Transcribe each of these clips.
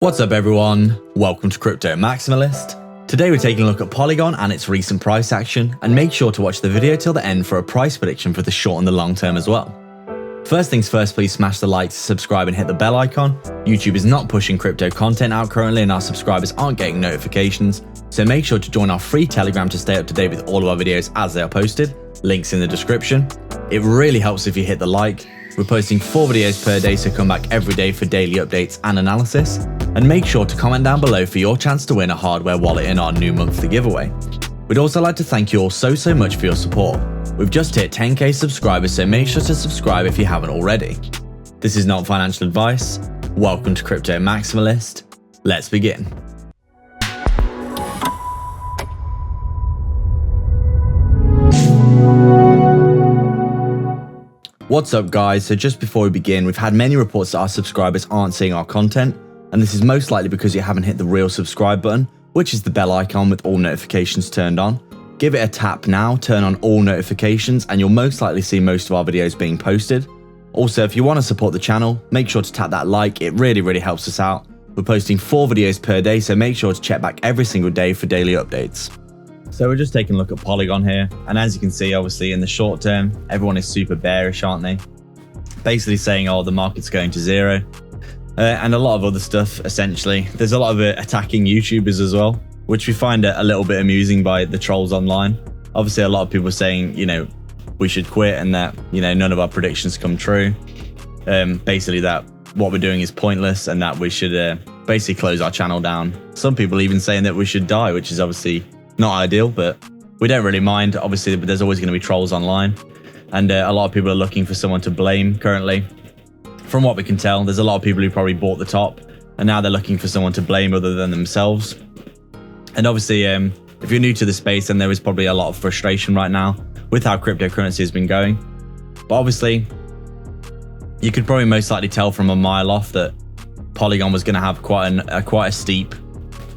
What's up everyone, welcome to Crypto Maximalist. Today we're taking a look at Polygon and its recent price action, and make sure to watch the video till the end for a price prediction for the short and the long term as well. First things first, please smash the like, subscribe and hit the bell icon. YouTube is not pushing crypto content out currently and our subscribers aren't getting notifications, so make sure to join our free Telegram to stay up to date with all of our videos as they are posted, links in the description. It really helps if you hit the like. We're posting 4 videos per day, so come back every day for daily updates and analysis. And make sure to comment down below for your chance to win a hardware wallet in our new monthly giveaway. We'd also like to thank you all so much for your support. We've just hit 10k subscribers, so make sure to subscribe if you haven't already. This is not financial advice. Welcome to Crypto Maximalist. Let's begin. What's up guys, so just before we begin, we've had many reports that our subscribers aren't seeing our content, and this is most likely because you haven't hit the real subscribe button, which is the bell icon with all notifications turned on. Give it a tap now, turn on all notifications, and you'll most likely see most of our videos being posted. Also, if you want to support the channel, make sure to tap that like, it really helps us out. We're posting 4 videos per day, so make sure to check back every single day for daily updates. So we're just taking a look at Polygon here, and as you can see, obviously in the short term, everyone is super bearish, aren't they? Basically saying, oh, the market's going to zero, and a lot of other stuff, essentially. There's a lot of attacking YouTubers as well, which we find a little bit amusing by the trolls online. Obviously, a lot of people are saying, you know, we should quit and that, you know, none of our predictions come true. Basically that what we're doing is pointless and that we should basically close our channel down. Some people even saying that we should die, which is obviously not ideal, but we don't really mind. Obviously, but there's always going to be trolls online, and a lot of people are looking for someone to blame currently. From what we can tell, there's a lot of people who probably bought the top, and now they're looking for someone to blame other than themselves. And obviously, if you're new to the space, then there is probably a lot of frustration right now with how cryptocurrency has been going. But obviously, you could probably most likely tell from a mile off that Polygon was going to have quite a steep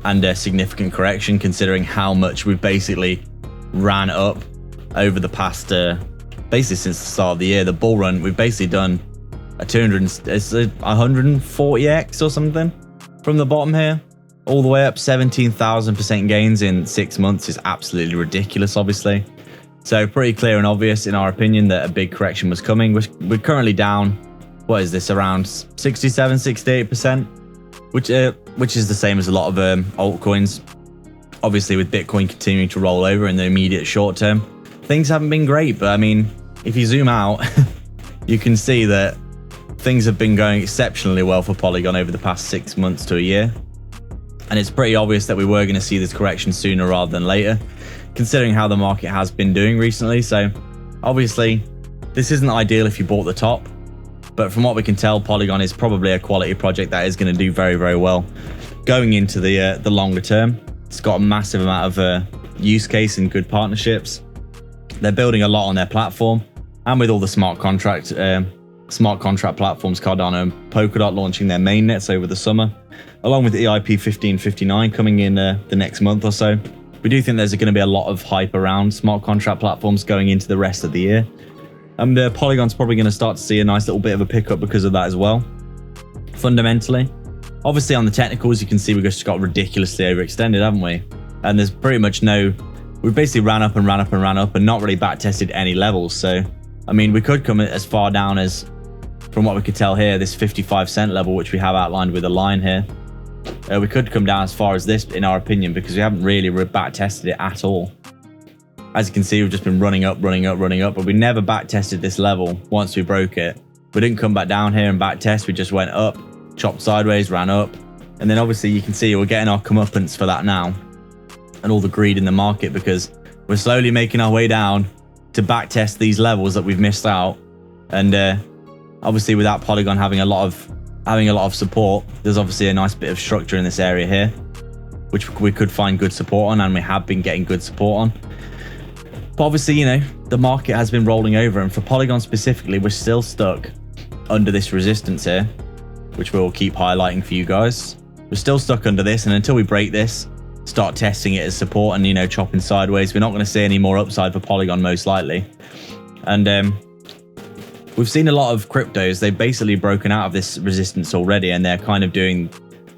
and a significant correction, considering how much we've basically ran up over the past, basically since the start of the year. The bull run, we've basically done a 140x or something from the bottom here, all the way up. 17,000% gains in 6 months is absolutely ridiculous, obviously. So pretty clear and obvious in our opinion that a big correction was coming. We're currently down, what is this, around 67, 68%, which is the same as a lot of altcoins. Obviously, with Bitcoin continuing to roll over in the immediate short term, things haven't been great. But I mean, if you zoom out, you can see that things have been going exceptionally well for Polygon over the past 6 months to a year. And it's pretty obvious that we were going to see this correction sooner rather than later, considering how the market has been doing recently. So obviously, this isn't ideal if you bought the top. But from what we can tell, Polygon is probably a quality project that is going to do very well going into the longer term. It's got a massive amount of use case and good partnerships. They're building a lot on their platform, and with all the smart contract platforms, Cardano and Polkadot launching their mainnets over the summer, along with EIP 1559 coming in the next month or so. We do think there's going to be a lot of hype around smart contract platforms going into the rest of the year. And Polygon's probably going to start to see a nice little bit of a pickup because of that as well, fundamentally. Obviously, on the technicals, you can see we just got ridiculously overextended, haven't we? And there's pretty much we've basically ran up and not really back tested any levels. So, I mean, we could come as far down as, from what we could tell here, this 55-cent level, which we have outlined with a line here. We could come down as far as this, in our opinion, because we haven't really back tested it at all. As you can see, we've just been running up, but we never back tested this level once we broke it. We didn't come back down here and back test, we just went up, chopped sideways, ran up. And then obviously you can see we're getting our comeuppance for that now, and all the greed in the market, because we're slowly making our way down to back test these levels that we've missed out. And obviously without Polygon having a lot of support, there's obviously a nice bit of structure in this area here, which we could find good support on, and we have been getting good support on. But obviously, you know, the market has been rolling over, and for Polygon specifically, we're still stuck under this resistance here, which we'll keep highlighting for you guys. We're still stuck under this, and until we break this, start testing it as support and, you know, chopping sideways, we're not going to see any more upside for Polygon most likely. And we've seen a lot of cryptos, they've basically broken out of this resistance already, and they're kind of doing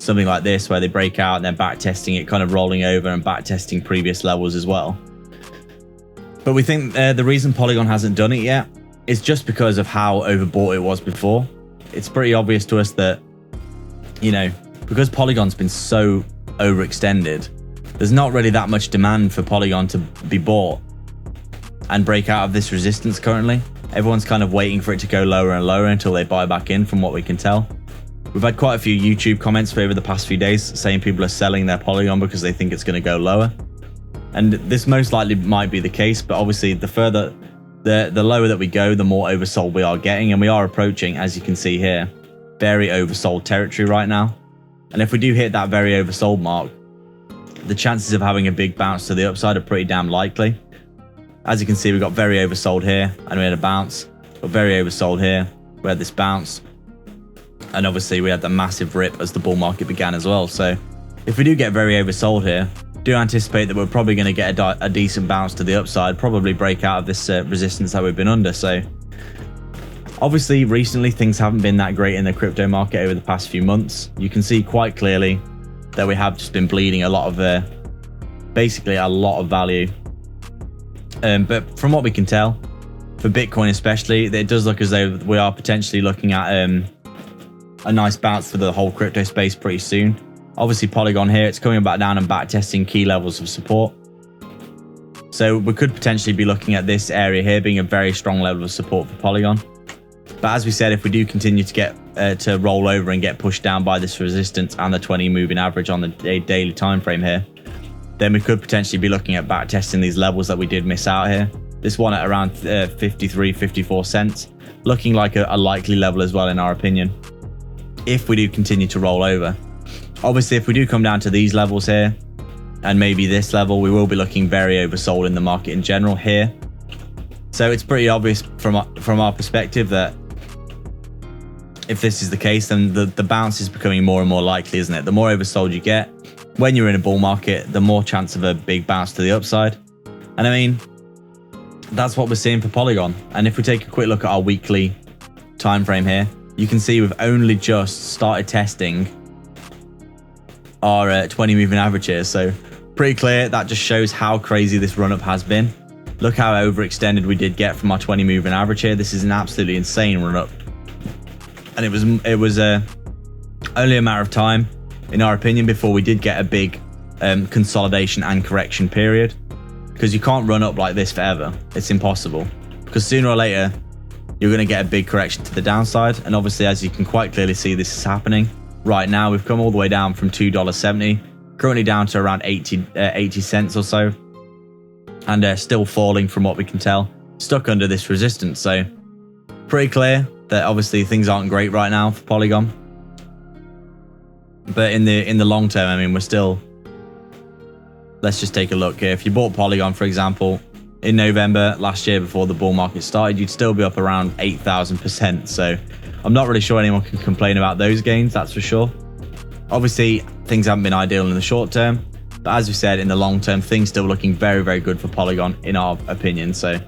something like this where they break out and then back testing it, kind of rolling over and back testing previous levels as well. But we think the reason Polygon hasn't done it yet is just because of how overbought it was before. It's pretty obvious to us that, you know, because Polygon's been so overextended, there's not really that much demand for Polygon to be bought and break out of this resistance currently. Everyone's kind of waiting for it to go lower and lower until they buy back in, from what we can tell. We've had quite a few YouTube comments over the past few days saying people are selling their Polygon because they think it's going to go lower. And this most likely might be the case, but obviously the lower that we go, the more oversold we are getting, and we are approaching, as you can see here, very oversold territory right now. And if we do hit that very oversold mark, the chances of having a big bounce to the upside are pretty damn likely. As you can see, we got very oversold here and we had a bounce, but very oversold here. We had this bounce, and obviously we had the massive rip as the bull market began as well. So if we do get very oversold here, do anticipate that we're probably going to get a decent bounce to the upside, probably break out of this resistance that we've been under. So obviously recently things haven't been that great in the crypto market over the past few months. You can see quite clearly that we have just been bleeding a lot of basically a lot of value. But from what we can tell, for Bitcoin especially, it does look as though we are potentially looking at a nice bounce for the whole crypto space pretty soon. Obviously Polygon here, it's coming back down and back testing key levels of support. So we could potentially be looking at this area here being a very strong level of support for Polygon. But as we said, if we do continue to get to roll over and get pushed down by this resistance and the 20 moving average on the daily time frame here, then we could potentially be looking at back testing these levels that we did miss out here. This one at around 53, 54 cents, looking like a likely level as well in our opinion, if we do continue to roll over. Obviously, if we do come down to these levels here, and maybe this level, we will be looking very oversold in the market in general here. So it's pretty obvious from our perspective that if this is the case, then the bounce is becoming more and more likely, isn't it? The more oversold you get, when you're in a bull market, the more chance of a big bounce to the upside. And I mean, that's what we're seeing for Polygon. And if we take a quick look at our weekly time frame here, you can see we've only just started testing our 20 moving average here. So pretty clear, that just shows how crazy this run up has been. Look how overextended we did get from our 20 moving average here. This is an absolutely insane run up. And it was only a matter of time, in our opinion, before we did get a big consolidation and correction period, because you can't run up like this forever. It's impossible, because sooner or later you're going to get a big correction to the downside. And obviously, as you can quite clearly see, this is happening right now. We've come all the way down from $2.70, currently down to around 80 cents or so, and still falling from what we can tell, stuck under this resistance. So pretty clear that obviously things aren't great right now for Polygon. But in the long term, I mean, we're still, let's just take a look here. If you bought Polygon, for example, in November last year before the bull market started, you'd still be up around 8,000%. So I'm not really sure anyone can complain about those gains, that's for sure. Obviously, things haven't been ideal in the short term, but as we said, in the long term, things still looking very, very good for Polygon, in our opinion. So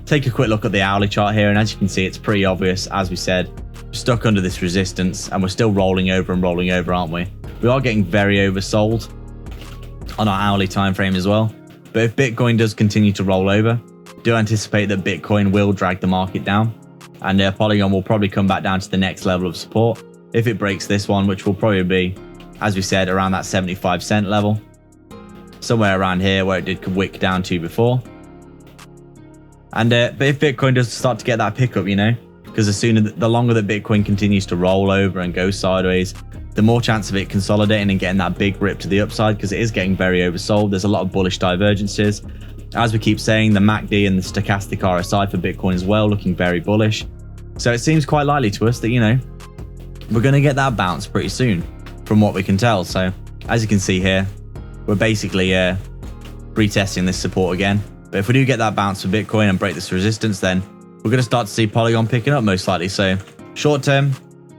take a quick look at the hourly chart here, and as you can see, it's pretty obvious. As we said, we're stuck under this resistance, and we're still rolling over and rolling over, aren't we? We are getting very oversold on our hourly time frame as well. But if Bitcoin does continue to roll over, do anticipate that Bitcoin will drag the market down, and Polygon will probably come back down to the next level of support if it breaks this one, which will probably be, as we said, around that 75-cent level, somewhere around here where it did wick down to before. And but if Bitcoin does start to get that pickup, you know, because the longer that Bitcoin continues to roll over and go sideways, the more chance of it consolidating and getting that big rip to the upside, because it is getting very oversold. There's a lot of bullish divergences. As we keep saying, the MACD and the stochastic RSI for Bitcoin as well looking very bullish. So it seems quite likely to us that, you know, we're going to get that bounce pretty soon from what we can tell. So as you can see here, we're basically retesting this support again. But if we do get that bounce for Bitcoin and break this resistance, then we're going to start to see Polygon picking up most likely. So short term,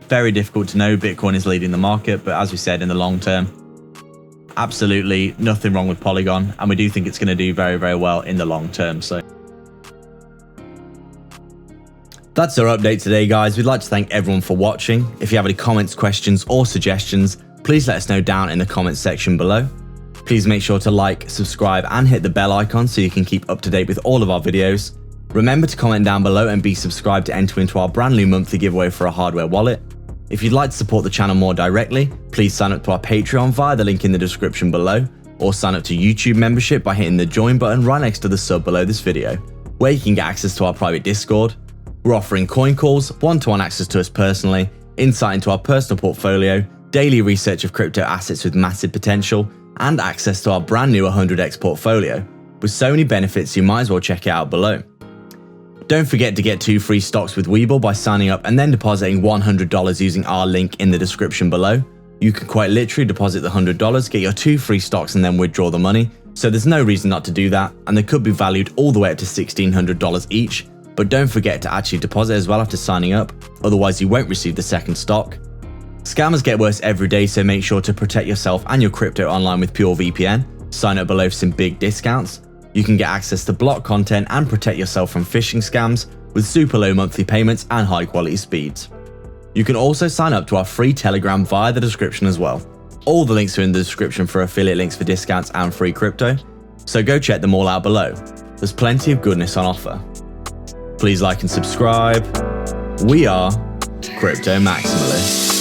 very difficult to know. Bitcoin is leading the market, but as we said, in the long term, absolutely nothing wrong with Polygon, and we do think it's going to do very, very well in the long term. So that's our update today, guys. We'd like to thank everyone for watching. If you have any comments, questions, or suggestions, please let us know down in the comments section below. Please make sure to like, subscribe and hit the bell icon so you can keep up to date with all of our videos. Remember to comment down below and be subscribed to enter into our brand new monthly giveaway for a hardware wallet. If you'd like to support the channel more directly, please sign up to our Patreon via the link in the description below, or sign up to YouTube membership by hitting the join button right next to the sub below this video, where you can get access to our private Discord. We're offering coin calls, one-to-one access to us personally, insight into our personal portfolio, daily research of crypto assets with massive potential, and access to our brand new 100x portfolio. With so many benefits, you might as well check it out below. Don't forget to get 2 free stocks with Webull by signing up and then depositing $100 using our link in the description below. You can quite literally deposit the $100, get your 2 free stocks and then withdraw the money, so there's no reason not to do that, and they could be valued all the way up to $1,600 each, but don't forget to actually deposit as well after signing up, otherwise you won't receive the second stock. Scammers get worse every day, so make sure to protect yourself and your crypto online with PureVPN. Sign up below for some big discounts. You can get access to block content and protect yourself from phishing scams with super low monthly payments and high quality speeds. You can also sign up to our free Telegram via the description as well. All the links are in the description for affiliate links for discounts and free crypto, so go check them all out below. There's plenty of goodness on offer. Please like and subscribe. We are Crypto Maximalists.